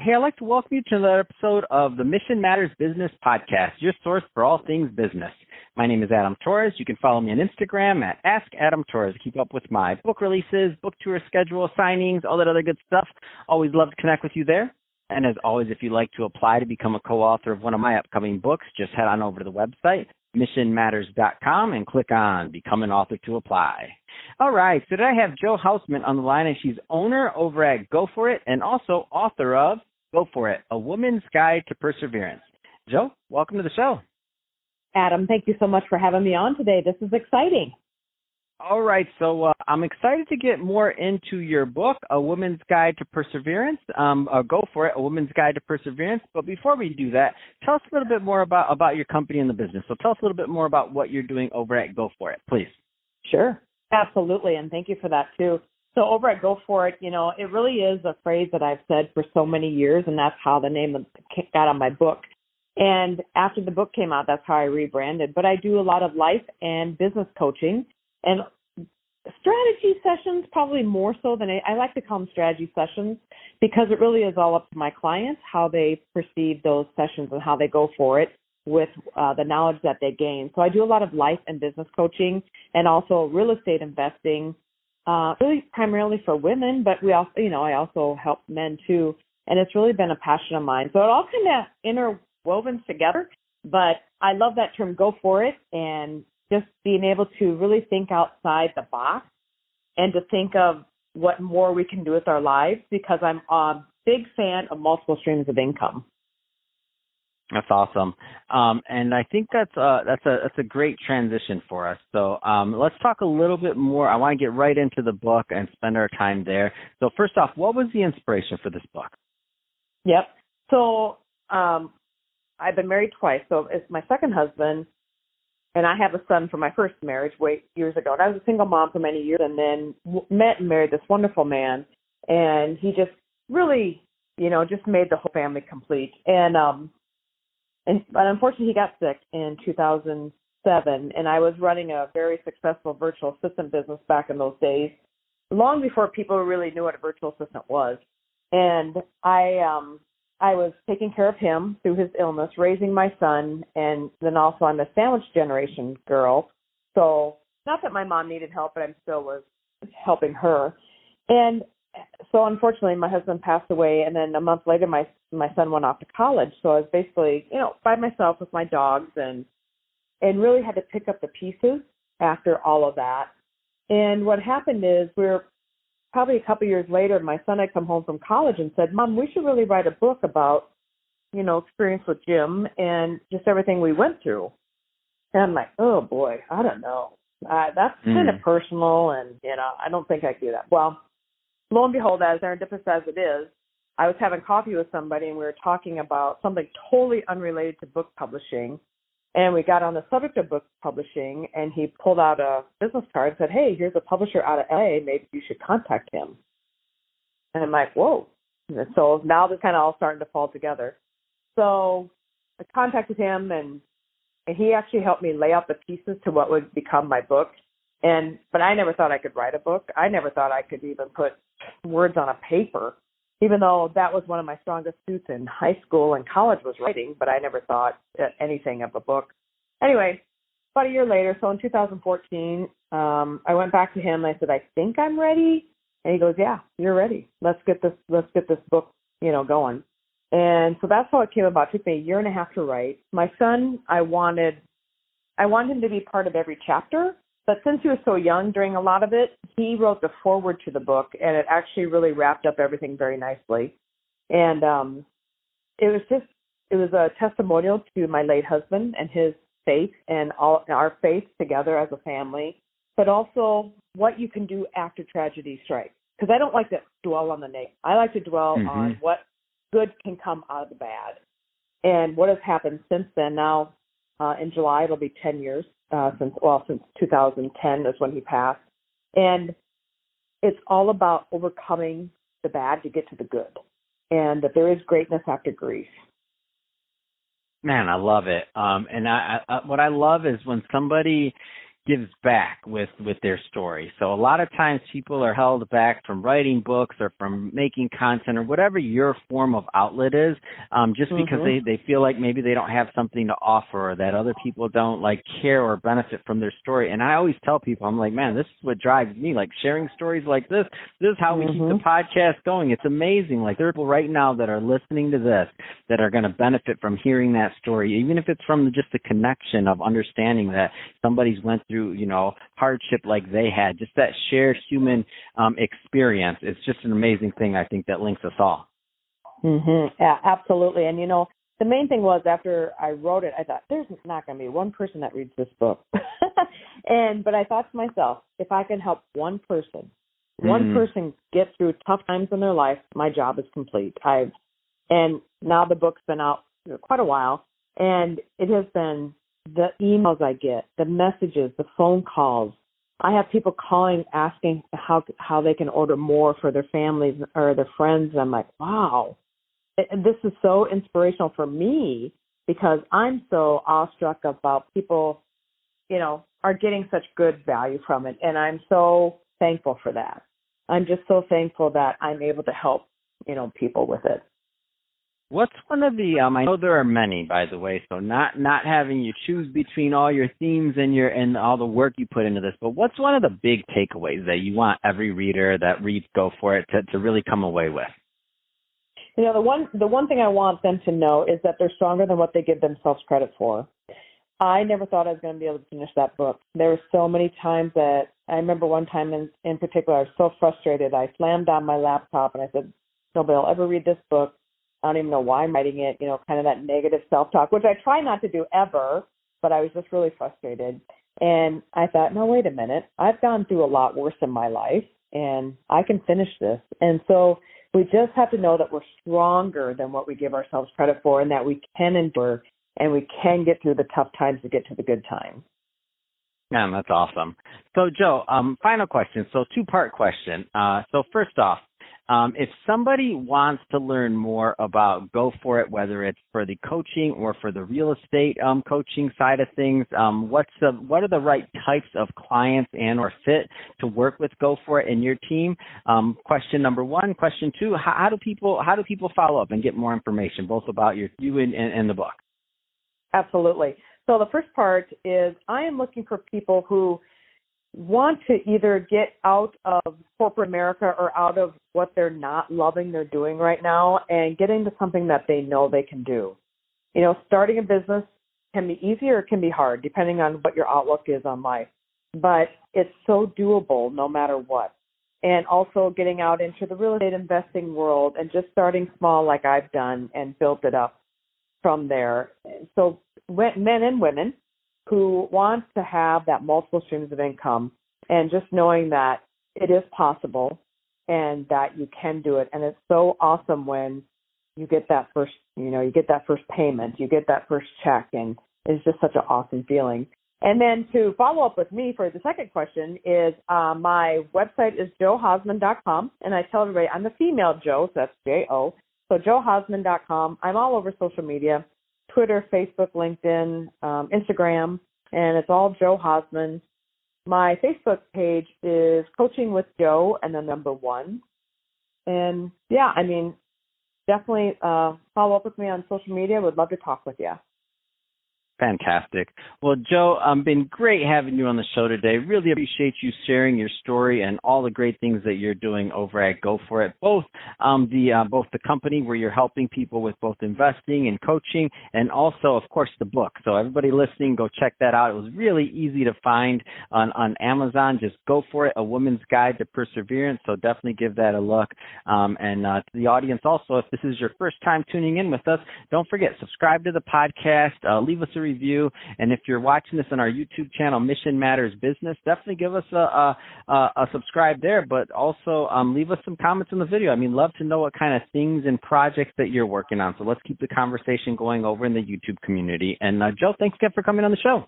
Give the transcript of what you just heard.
Hey, I'd like to welcome you to another episode of the Mission Matters Business Podcast, your source for all things business. My name is Adam Torres. You can follow me on Instagram at AskAdamTorres. Keep up with my book releases, book tour schedule, signings, all that other good stuff. Always love to connect with you there. And as always, if you'd like to apply to become a co-author of one of my upcoming books, just head on over to the website, missionmatters.com, and click on Become an Author to apply. All right, so today I have Jo Hausman on the line, and she's owner over at Go For It and also author of Go For It, A Woman's Guide to Perseverance. Jo, welcome to the show. Adam, thank you so much for having me on today. This is exciting. All right, so I'm excited to get more into your book, A Woman's Guide to Perseverance. Go For It, A Woman's Guide to Perseverance. But before we do that, tell us a little bit more about your company and the business. So tell us a little bit more about what you're doing over at Go For It, please. Sure, absolutely, and thank you for that too. So over at Go For It, it really is a phrase that I've said for so many years, and that's how the name got on my book. And after the book came out, that's how I rebranded. But I do a lot of life and business coaching and strategy sessions, probably more so than I like to call them strategy sessions, because it really is all up to my clients, how they perceive those sessions and how they go for it with the knowledge that they gain. So I do a lot of life and business coaching and also real estate investing, really primarily for women, but we also, I also help men too. And it's really been a passion of mine. So it all kind of interwoven together, but I love that term, go for it, and just being able to really think outside the box and to think of what more we can do with our lives, because I'm a big fan of multiple streams of income. That's awesome. And I think that's a great transition for us. So let's talk a little bit more. I want to get right into the book and spend our time there. So first off, what was the inspiration for this book? Yep. So I've been married twice. So it's my second husband. And I have a son from my first marriage years ago. And I was a single mom for many years, and then met and married this wonderful man. And he just really, just made the whole family complete. But unfortunately, he got sick in 2007. And I was running a very successful virtual assistant business back in those days, long before people really knew what a virtual assistant was. And I was taking care of him through his illness, raising my son, and then also I'm a sandwich generation girl. So not that my mom needed help, but I still was helping her. And so unfortunately, my husband passed away, and then a month later, my son went off to college. So I was basically, by myself with my dogs, and really had to pick up the pieces after all of that. And what happened is probably a couple years later, my son had come home from college and said, "Mom, we should really write a book about, experience with Jim and just everything we went through." And I'm like, "Oh boy, I don't know. That's kind of personal, and I don't think I can do that." Well, lo and behold, as serendipitous as it is, I was having coffee with somebody, and we were talking about something totally unrelated to book publishing. And we got on the subject of book publishing, and he pulled out a business card and said, "Hey, here's a publisher out of LA. Maybe you should contact him." And I'm like, whoa. And so now they're kind of all starting to fall together. So I contacted him, and he actually helped me lay out the pieces to what would become my book. But I never thought I could write a book. I never thought I could even put words on a paper, even though that was one of my strongest suits in high school and college was writing, but I never thought anything of a book. Anyway, about a year later, so in 2014, I went back to him and I said, "I think I'm ready." And he goes, "Yeah, you're ready. Let's get this book, going." And so that's how it came about. It took me a year and a half to write. My son, I wanted him to be part of every chapter. But since he was so young during a lot of it, he wrote the foreword to the book, and it actually really wrapped up everything very nicely. And it was a testimonial to my late husband and his faith and all our faith together as a family, but also what you can do after tragedy strikes. Because I don't like to dwell on the negative. I like to dwell on what good can come out of the bad. And what has happened since then. Now, in July, it'll be 10 years. Since 2010 is when he passed. And it's all about overcoming the bad to get to the good, and that there is greatness after grief. Man, I love it. And what I love is when somebody gives back with their story. So a lot of times people are held back from writing books or from making content or whatever your form of outlet is, just because they feel like maybe they don't have something to offer or that other people don't like care or benefit from their story. And I always tell people, I'm like, man, this is what drives me, like sharing stories like this. This is how we keep the podcast going. It's amazing. Like there are people right now that are listening to this that are going to benefit from hearing that story, even if it's from just the connection of understanding that somebody's went through, you know, hardship like they had, just that shared human experience. It's just an amazing thing, I think, that links us all. Yeah, absolutely. And, you know, the main thing was after I wrote it, I thought, there's not going to be one person that reads this book. But I thought to myself, if I can help one person get through tough times in their life, my job is complete. And now the book's been out quite a while, and it has been the emails I get, the messages, the phone calls. I have people calling asking how they can order more for their families or their friends. I'm like, wow, this is so inspirational for me because I'm so awestruck about people, you know, are getting such good value from it. And I'm so thankful for that. I'm just so thankful that I'm able to help, you know, people with it. What's one of the I know there are many, by the way, so not having you choose between all your themes and all the work you put into this, but what's one of the big takeaways that you want every reader that reads Go For It to really come away with? You know, the one thing I want them to know is that they're stronger than what they give themselves credit for. I never thought I was going to be able to finish that book. There were so many times that I remember one time in particular, I was so frustrated. I slammed down my laptop and I said, nobody will ever read this book. I don't even know why I'm writing it, you know, kind of that negative self-talk, which I try not to do ever, but I was just really frustrated. And I thought, no, wait a minute. I've gone through a lot worse in my life, and I can finish this. And so we just have to know that we're stronger than what we give ourselves credit for and that we can endure and we can get through the tough times to get to the good times. Man, that's awesome. So, Joe, final question. So, two-part question. So, first off, if somebody wants to learn more about Go For It, whether it's for the coaching or for the real estate coaching side of things, what are the right types of clients and or fit to work with Go For It and your team? Question number one. Question two: How do people follow up and get more information, both about you and the book? Absolutely. So the first part is I am looking for people who want to either get out of corporate America or out of what they're not loving they're doing right now and get into something that they know they can do. You know, starting a business can be easy or it can be hard, depending on what your outlook is on life. But it's so doable no matter what. And also getting out into the real estate investing world and just starting small like I've done and built it up from there. So men and women who want to have that multiple streams of income and just knowing that it is possible and that you can do it. And it's so awesome when you get that first, you get that first payment, you get that first check, and it's just such an awesome feeling. And then to follow up with me for the second question is my website is johausman.com, and I tell everybody I'm the female Joe, so that's J-O. So johausman.com. I'm all over social media. Twitter, Facebook, LinkedIn, Instagram, and it's all Joe Hausman. My Facebook page is Coaching with Joe and the number 1. And yeah, I mean, definitely follow up with me on social media. Would love to talk with you. Fantastic. Well, Joe, been great having you on the show today. Really appreciate you sharing your story and all the great things that you're doing over at Go For It, both the company where you're helping people with both investing and coaching, and also, of course, the book. So everybody listening, go check that out. It was really easy to find on Amazon. Just Go For It, A Woman's Guide to Perseverance. So definitely give that a look. And to the audience also, if this is your first time tuning in with us, don't forget, subscribe to the podcast, leave us a review, and if you're watching this on our YouTube channel, Mission Matters Business, definitely give us a subscribe there, but also leave us some comments in the video. I mean, love to know what kind of things and projects that you're working on. So let's keep the conversation going over in the YouTube community. And Joe, thanks again for coming on the show.